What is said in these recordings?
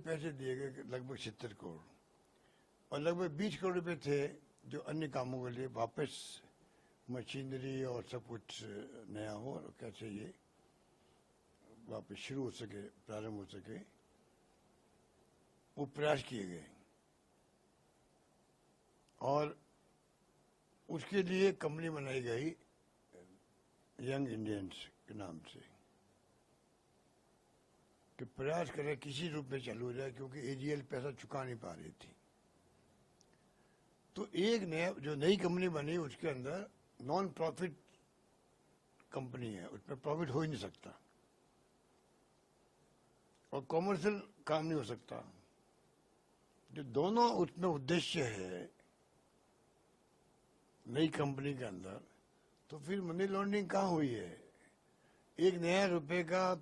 पैसे दिए गए लगभग 70 करोड़ और लगभग 20 करोड़ रुपए थे जो अन्य कामों के लिए वापस मशीनरी और सब कुछ नया हो और कैसे ये वापस शुरू हो सके, प्रारंभ हो सके, वो प्रयास किए गए और उसके लिए कंपनी बनाई गई यंग इंडियंस के नाम से कि प्रयास करें किसी रूप में चालू हो जाए, क्योंकि एजीएल पैसा चुका नहीं पा रही थी। तो एक नया जो नई कंपनी बनी उसके अंदर नॉन प्रॉफिट कंपनी है, उसमें प्रॉफिट हो ही नहीं सकता और कॉमर्शियल काम नहीं हो सकता। जो दोनों उसमें उद्देश्य है नई कंपनी के अंदर, तो फिर मनी लॉन्ड्रिंग कहाँ हुई है? एक नया रुपए का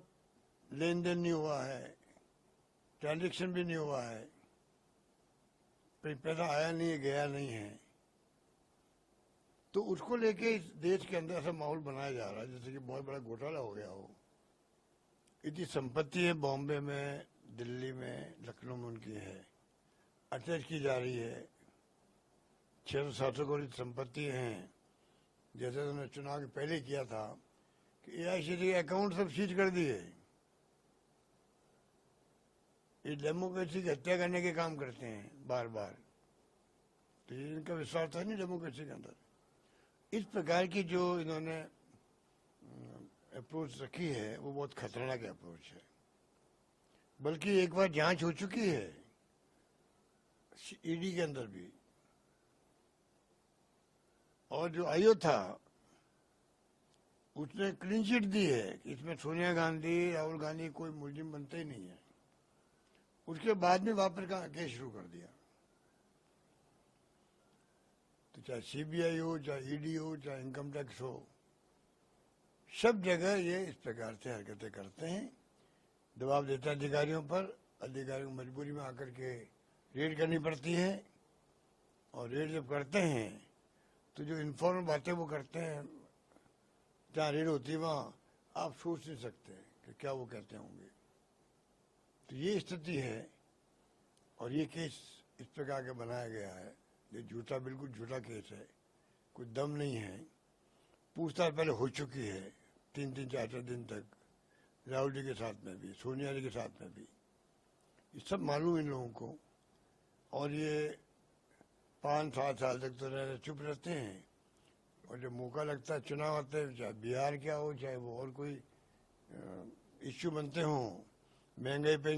लेन देन नहीं हुआ है, ट्रांजैक्शन भी नहीं हुआ है, पैसा आया नहीं है, गया नहीं है। तो उसको लेके इस देश के अंदर ऐसा माहौल बनाया जा रहा है जैसे कि बहुत बड़ा घोटाला हो गया हो। इतनी संपत्ति है बॉम्बे में, दिल्ली में, लखनऊ में उनकी है, अटैच की जा रही है। 600-700 करोड़ की संपत्ति हैं, जैसे उन्होंने चुनाव के पहले किया था कि एआईसीसी के अकाउंट सब सीज कर दिए। ये डेमोक्रेसी की हत्या करने के काम करते हैं बार बार, तो इनका विश्वास था नहीं डेमोक्रेसी के अंदर। इस प्रकार की जो इन्होंने अप्रोच रखी है वो बहुत खतरनाक अप्रोच है। बल्कि एक बार जांच हो चुकी है ईडी के अंदर भी, और जो आयोग था उसने क्लीन चिट दी है कि इसमें सोनिया गांधी, राहुल गांधी कोई मुलजिम बनते ही नहीं है। उसके बाद में वापस का केस शुरू कर दिया। तो चाहे सीबीआई हो, चाहे ईडी हो, चाहे इनकम टैक्स हो, सब जगह ये इस प्रकार से हरकतें करते हैं, दबाव देते हैं अधिकारियों पर। अधिकारियों को मजबूरी में आकर के रेड करनी पड़ती है, और रेड जब करते हैं तो जो इन्फॉर्मल बातें वो करते हैं, जहाँ रेड होती है वहाँ आप सोच नहीं सकते कि क्या वो कहते होंगे। तो ये स्थिति है, और ये केस इस प्रकार का बनाया गया है। ये झूठा, बिल्कुल झूठा केस है, कुछ दम नहीं है। पूछताछ पहले हो चुकी है 3-3, 4-4 दिन तक, राहुल जी के साथ में भी, सोनिया जी के साथ में भी, ये सब मालूम इन लोगों को। और ये 5-7 साल तक तो चुप रहते हैं, और जब मौका लगता है, चुनाव आते हैं, चाहे बिहार क्या हो, चाहे वो और कोई इश्यू बनते हों, महंगाई पे